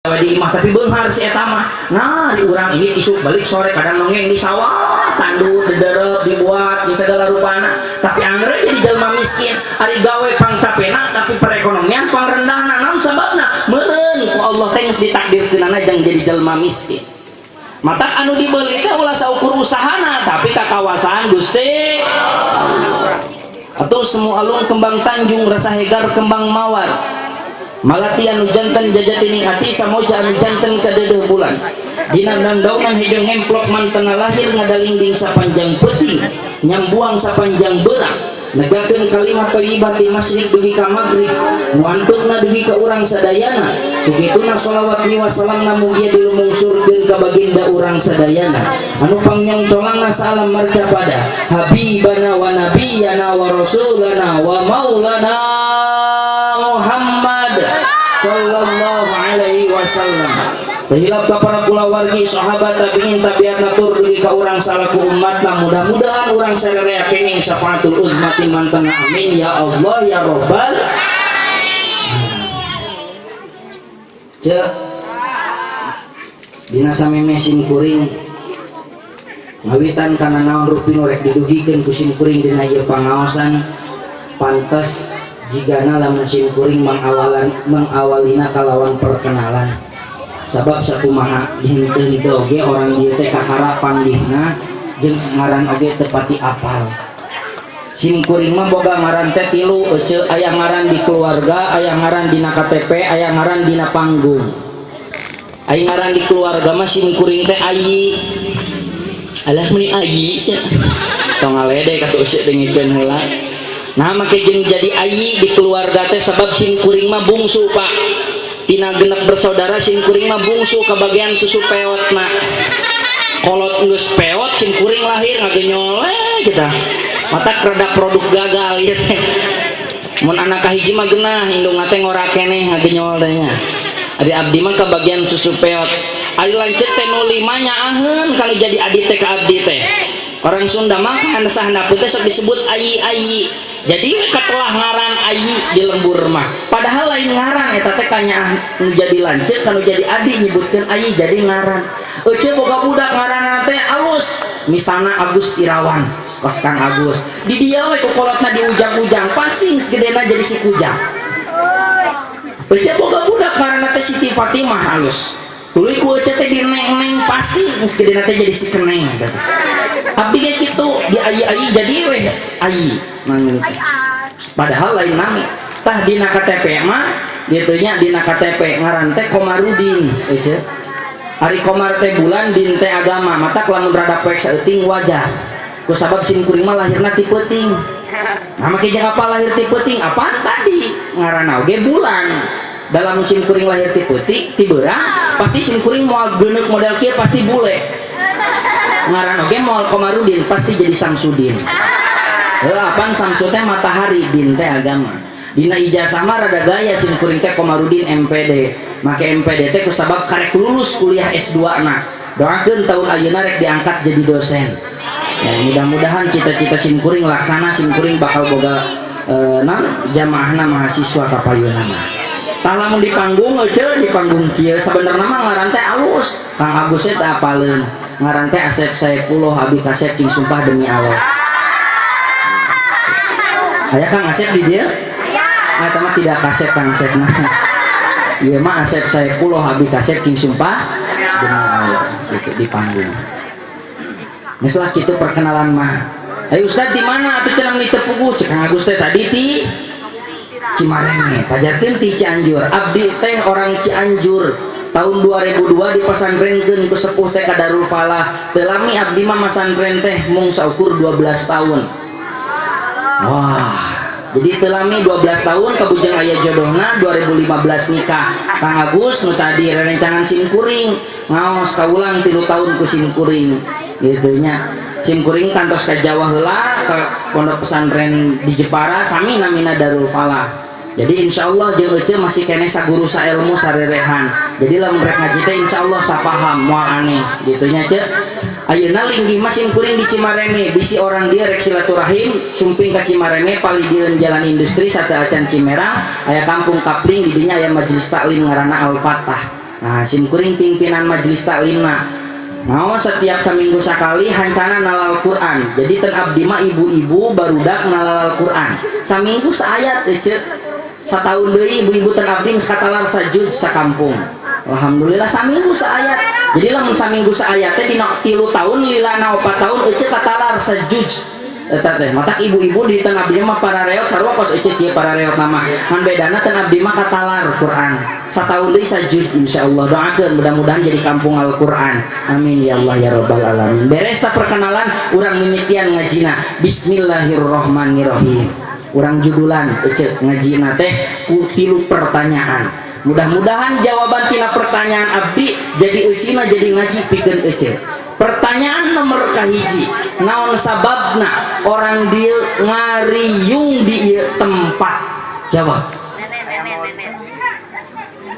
di imah tapi beunghar si eta mah. Nah, di urang ini isu balik sore kadang nongeng di sawah, tandu dederep dibuat di segala rupana. Tapi angger jadi jelema miskin, ari gawe pangcapena tapi perekonomian pangrendahna. Naon sababna? Meureun ku Allah teh geus ditakdirkeunana jang jadi jelema miskin. Mata anu dibeli teh ulah saukur usahana tapi kakawasaan Gusti. Atuh semu alung kembang tanjung rasa hegar kembang mawar. Malati anu janten jajatining hati samoja anu janten kadeudeung bulan dina nandaungan hidung ngemplok mantena lahir ngadalingging sapanjang peuting nyambuang sapanjang beurang negakeun kalimat thayyibah di masjid dugi ka magrib nu antukna dugi ka urang sadayana kugituna shalawat wa salamna mugia dilumungsurkeun ka baginda urang sadayana anu pangnyongcolangna salam marcapada habibana wa nabiyana wa rasulana wa maulana Muhammad sallallahu alaihi wasallam. Tahilap ka para kulawargi sahabat tabiin tabiat natur dugi ka urang salaku umatna mudah-mudahan urang sarerea kenging syafaatul uzmati mantena amin ya Allah ya rabbal ce dina sameme sim kuring ngawitan kana naon rupi nu rek didugikeun ku sim kuring dina ieu pangaosan pantes jigana lamun sim kuring mengawalina kalawan perkenalan sabab sakumaha henteu oge orang dieu teh kakara panggihna jeung ngaran oge teu pati apal. Sim kuring mah boga ngaran teh tilu ece aya ngaran di keluarga, aya ngaran dina KTP, aya ngaran dina panggung. Aya ngaran di keluarga mah sim kuring teh Ayi. Alah meni Ayi tong ngalede katu ece dengikeun heula. Nah make jeung jadi Ayi di keluarga teh sabab sim kuring mah bungsu Pak tina genep bersaudara sim kuring mah bungsu ke bagian susu peotna kolot geus peot sim kuring lahir ngagenyole kita mata rada produk gagal ya mun anak kahiji mah geunah indung teh ngora keneh ngagenyol teh nya ari abdi mah ke bagian susu peot ari lanceut teh nu 5 nyaaheun kalau jadi adi teh ka abdi teh orang Sunda mah handap teh sok disebut Ayi. Jadi katelah ngaran Ayi di lembur mah. Padahal lain ngaran eta teh kanya nu jadi lanceuk kanu jadi adi nyebutkeun Ayi jadi ngaran. Euceuk boga budak ngaranna teh alus. Misalna Agus Irawan, kos Kang Agus. Di dieu we kokolotna diujang-ujang pasti geus gedena jadi si Kujang. Euceuk boga budak ngaranna teh Siti Fatimah alus. Tuluy ku euceuk teh di neng-neng pasti geus gedena teh jadi si Keneng. Abdi kayak gitu di Ayi jadi weh Ayi padahal lain nami tah dina KTP mah gitunya dina KTP ngaran teh Komarudin ece ari Komar teh bulan din teh agama mata lamun rada poek saeuting wajar ku sabab sim kuring mah lahirna ti peuting nah make jeung apa lahir ti peuting apa tadi ngaranna oge bulan dalam sim kuring lahir ti peuting ti beurang pasti sim kuring moal geuneuk model kieu pasti bule ngaran oge moal Komarudin pasti jadi Samsudin. Apaan Samsu teh matahari din teh agama. Dina ijazah mah rada gaya sim kuring teh Komarudin MPD. Make MPD teh kusabab karek lulus kuliah S2 na. Doakeun taun ayeuna rek diangkat jadi dosen. Ya, mudah-mudahan cita-cita sim kuring laksana sim kuring bakal boga jamaahna mahasiswa kapayuna mah. Tah lamun di panggung euceul di panggung kieu sabenerna mah ngaran teh alus. Kang Agus teh apaleun. Ngaran teh Asep Saepullah abi kasep king sumpah demi Allah. Aya Kang Asep di dia? Aya. Eta mah tidak kasep Kang Asep mah. Ieu mah Asep Saepullah abi kasep king sumpah demi Allah di panggung. Geus lah kitu perkenalan mah. Ayo Ustaz di mana atuh cenah meuli tepuguh cek Kang Agus teh tadi ti Cimareme, pajarkeun ti Cianjur. Abdi teh orang Cianjur. Tahun 2002 dipasantrenkeun ku sepuh teh ka Darul Falah. Teu lami abdi mah masantren teh mung saukur 12 tahun. Wah, jadi teu lami 12 tahun kabujang aya jodohna 2015 nikah. Kang Agus nu tadi rerencangan sim kuring ngaos kaulang 3 tahun ku sim kuring. Gitu nya. Sim kuring kantos ka Jawa heula ka pondok pesantren di Jepara sami namina Darul Falah. Jadi insyaallah jeung euceul masih keneh saguru sailmu sarerehan. Jadi lamun rek ngaji teh insyaallah sapaham moal aneh gitu nya ceuk. Ayeuna linggih mah sim kuring di Cimareme bisi orang dia rek silaturahim sumping ka Cimareme palidieun jalan industri sateuacan Cimerang aya kampung kapling di dinya aya majelis taklim ngaranna Al Fatah. Nah simkuring pimpinan majelis taklimna mau setiap seminggu sekali hancana nalal Quran. Jadi ten abdi mah ibu-ibu barudak nalal Quran saminggu saayat ece satahun deui ibu-ibu ten abdi geus katalar sajud sakampung. Alhamdulillah saminggu saayat. Jadi lamun saminggu saayat teh dina 3 tahun lilana 4 tahun ece katalar sajud. Eta teh matak ibu-ibu di ten abdi mah para reot sarua kos ece kieu para reot mah ngan bedana ten abdi mah katalar Quran satahun deui sajud insyaallah. Doakeun mudah-mudahan jadi kampung Al-Qur'an amin ya Allah ya rabbal alamin. Beres perkenalan urang mimitian ngajina bismillahirrahmanirrahim. Urang judulan ece ngajina teh ku 3 pertanyaan. Mudah-mudahan jawaban tina pertanyaan abdi jadi eusina jadi ngaji pikeun ece. Pertanyaan nomor kahiji, naon sababna orang dia ngariung di ieu tempat? Jawab.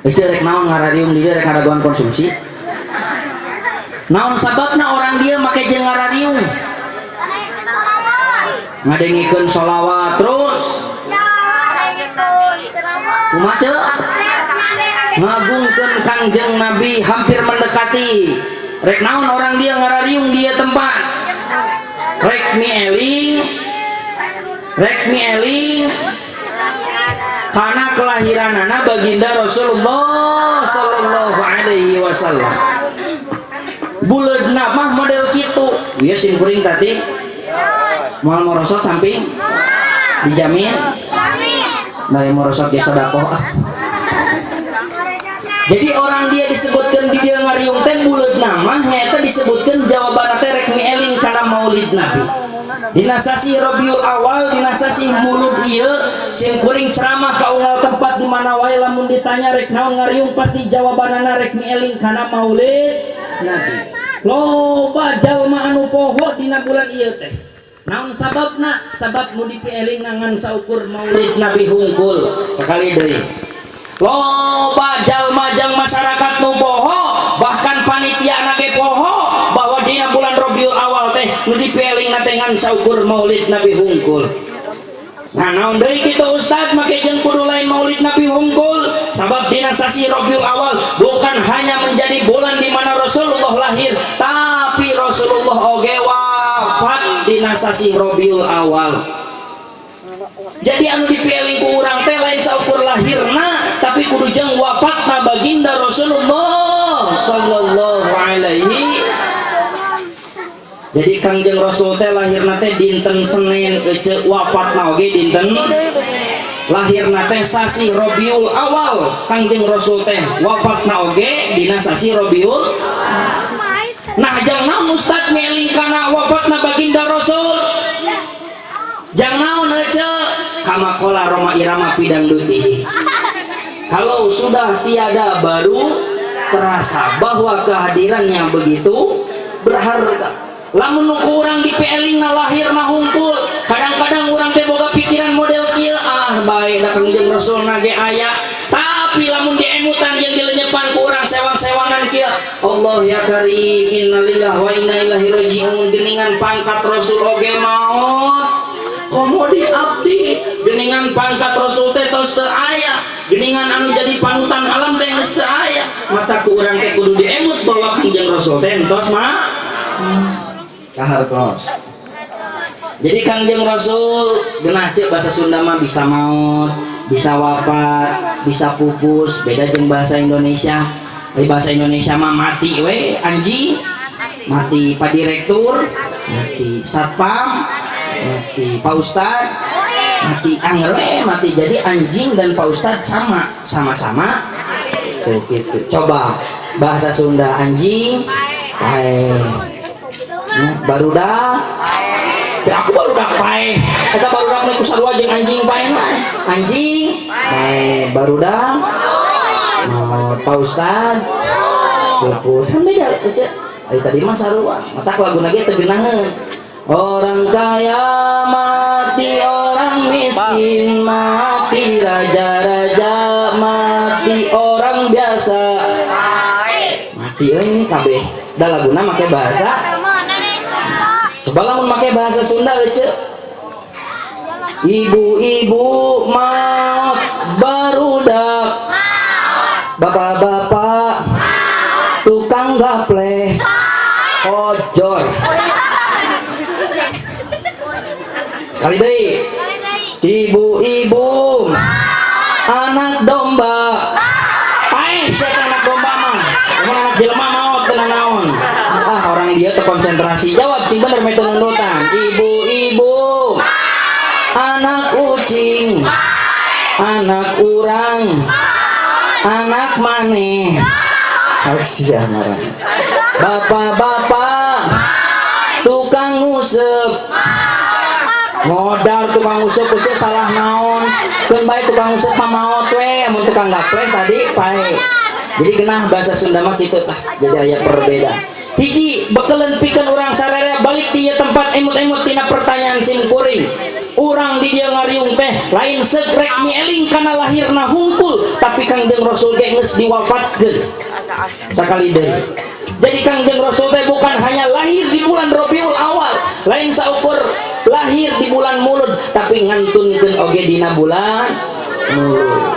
Ece rek naon ngariung di ieu rek ngadaguan konsumsi? Naon sababna orang dia make jeung ngariung? Ngadengikeun sholawat terus. Kumaha teu? Ngagungkeun Kangjeng Nabi hampir mendekati. Rek naon orang dia ngarariung dia tempat? Rek mi eling karena kelahiranana baginda Rasulullah sallallahu alaihi wasallam. Buleudna mah model kitu. Ieu simkuring tadi. Moal morosot samping dijamin. Bae morosot ge sedekah. Jadi orang dia disebutkan di dia ngariung teh buleud nama nyata disebutkan jawaban teh rek eling kana maulid Nabi. Dina sasi Rabiul Awal dina sasi mulud ieu sing kuring ceramah ka unggal tempat di mana wae lamun ditanya rek naon ngariung pasti jawabanana rek eling kana maulid Nabi. Loba jalma anu poho dina bulan ieu teh. Naon sababna? Sabab nu dipieling ngan saukur maulid Nabi hungkul. Sekali deui. Loba jalma-jang masyarakat nu poho bahkan panitia nage poho bahwa dina bulan Rabiul Awal teh nu dipieling teh ngan saukur maulid Nabi hungkul. Nah naon deui kitu ustad make jeung kudu lain maulid Nabi hungkul sabab dina sasi Rabiul Awal bukan hanya menjadi bulan di mana Rasulullah lahir tapi Rasulullah oge wafat dina sasi Rabiul Awal. Jadi anu dipilih ku urang teh lain saukur lahirna tapi kudu jeung wafatna baginda Rasulullah sallallahu alaihi. Jadi Kangjeng Rasul teh lahirna teh dinten Senin ece wafatna oge dinten lahirna teh sasi Rabiul Awal. Kangjeng Rasul teh wafatna oge dina sasi Rabiul. Nah jangan ustad meling kana wafatna baginda Rasul. Jangan naon ece kamakola Roma Irama pidang dutihi. Kalau sudah tiada baru terasa bahwa kehadirannya begitu berharga. Lamun nu urang dipieling na lahir na hungkul, kadang-kadang urang teh boga pikiran model kieu bae da Kangjeng Rasul nage aya. Tapi lamun diemutan yang dilenyepan ku urang sewang-sewangan kieu, Allah ya Karim, innalillahi wa inna ilaihi rajiun geningan pangkat Rasul oge maot. Komodi abdi geningan pangkat Rasul teh tos teu aya, geningan anu jadi panutan alam teh geus teu aya. Mata ku urang teh kudu diemut bahwa Kangjeng Rasul teh entos mah kahartos. Jadi Kangjeng Rasul genah ceuk bahasa Sunda mah bisa maut, bisa wafat, bisa pupus, beda jeung bahasa Indonesia. Di bahasa Indonesia mah mati we anjing, mati Pak Direktur, mati Satpam, mati Pak Ustad, mati anger mati. Jadi anjing dan Pak Ustad sama-sama tuh gitu. Coba bahasa Sunda anjing pae barudak aku barudak pae eta barudak mah ku sarua jeung anjing pae anjing pae barudak Pak Ustad pupus kan beda tadi mah sarua matak laguna ge teu geunaheun. Orang kaya mati, orang miskin mati, raja-raja mati, orang biasa mati. Ini kabeh da laguna make bahasa. Coba lamun make bahasa Sunda ece. Ibu-ibu maut, barudak, bapak-bapak tukang gaple ojor kali deui ibu-ibu anak domba siapa anak domba mah anak jelema maot kena naon orang dia terkonsentrasi jawab cing bener mete nunutan ibu-ibu anak ucing anak urang anak maneh sia marah bapak-bapak tukang ngusep modal tukang ngusep itu salah naon keun bae tukang ngusep mah maot we mun tukang gaple tadi pae jadi genah bahasa Sunda mah kitu tah jadi aya perbedaan hiji bekeuleun pikeun urang sararea balik di tempat emut-emut tina pertanyaan sim kuring urang di dia ngariung teh lain segrek mieling kana lahirna hungkul tapi Kangjeng Rasul ge geus diwafatkeun sakali deui jadi Kangjeng Rasul teh bukan hanya lahir di bulan Rabiul Awal lain saukur lahir di bulan Mulud tapi ngantunkeun oge dina bulan Mulud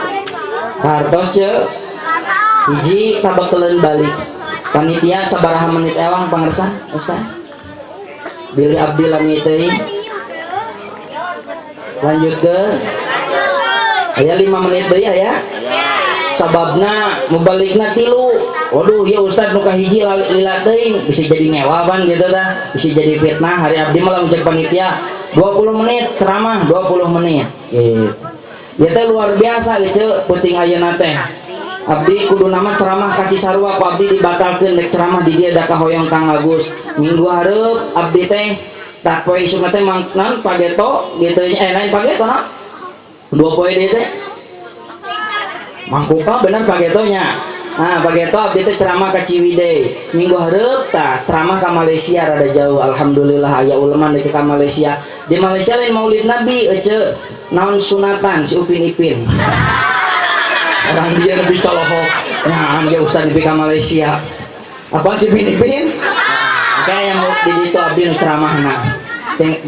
kartos ce hiji tabakeuleun balik panitia sabaraha menit ewang pangarsa usah bilih abdi lami teuing lanjut ke aya 5 menit deui aya sababna mubalikna 3 waduh ya ustad nu kahiji lila teuing bisa jadi ngewaban gitu dah bisa jadi fitnah hari abdi malah cek panitia 20 menit ceramah 20 menit gitu ya teh luar biasa gitu penting ayeuna teh abdi kudu nama ceramah kaci sarua ku abdi dibatalkeun dek ceramah di dia da kahoyong Kang Agus minggu hareup abdi teh tak poe isuk teh mangnan pageto gitu lain pageto na 2 poe deui teh mangkuka bener pagetonya nah pageto abdi teh ceramah ka Ciwidey minggu hareup tah ceramah ka Malaysia rada jauh alhamdulillah aya ulama deui ka Malaysia di Malaysia lain maulid nabi ece naon sunatan si Upin Ipin orang dia lebih colohok nah dia ustad di Malaysia apa sih Upin kayak yang di itu abdi nu ceramahna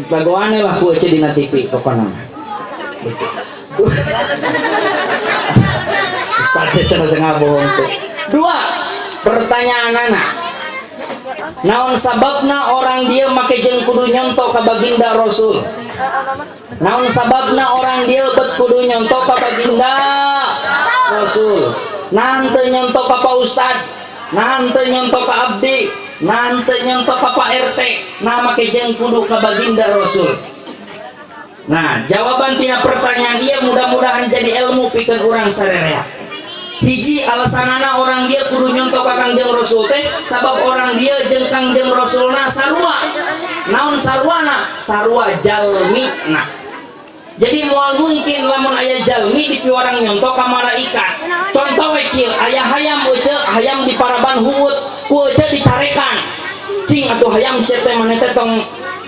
lagoane lah ku ece dina TV pokona ustad teh cenah ngabohong teh 2 pertanyaan anak naon sababna orang dia make jeung kudu nyonto ka baginda Rasul naon sababna orang dia bet kudu nyonto ka baginda Rasul nahan teu nyonto ka Pak Ustad nahan teu nyonto ka abdi nahan teu nyonto ka Pak RT nah make jeung kudu ka baginda Rasul nah jawaban tina pertanyaan ieu mudah-mudahan jadi ilmu pikeun urang sarerea hiji alasanana orang dia kudu nyonto ka Kangjeng Rasul teh sabab orang dia jeung Kangjeng Rasulna sarua naon saruana sarua jalmina jadi moal mungkin lamun aya jalmi di piwarang nyonto ka malaikat contoh we kieu aya hayam euceuk hayam di paraban huut ku euceuk dicarekan cing atuh hayam sieu teh maneh teh tong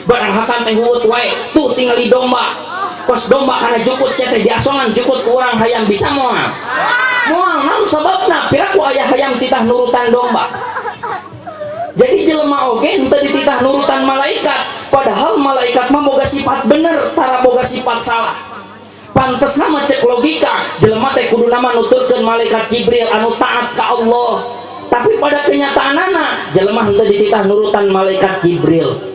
baranghakan teh huut wae tuh tinggal di domba pas domba kana jukut sieu teh diasongan jukut ku urang hayam bisa moal naon sababna pira ku aya hayam titah nurutan domba jadi jelema oge henteu dititah nurutan malaikat padahal malaikat mah boga sifat bener tara boga sifat salah pantesna mah cek logika jelema teh kudu nama nuturkeun malaikat Jibril anu taat ka Allah tapi pada kenyataanana jelema henteu dititah nurutan malaikat Jibril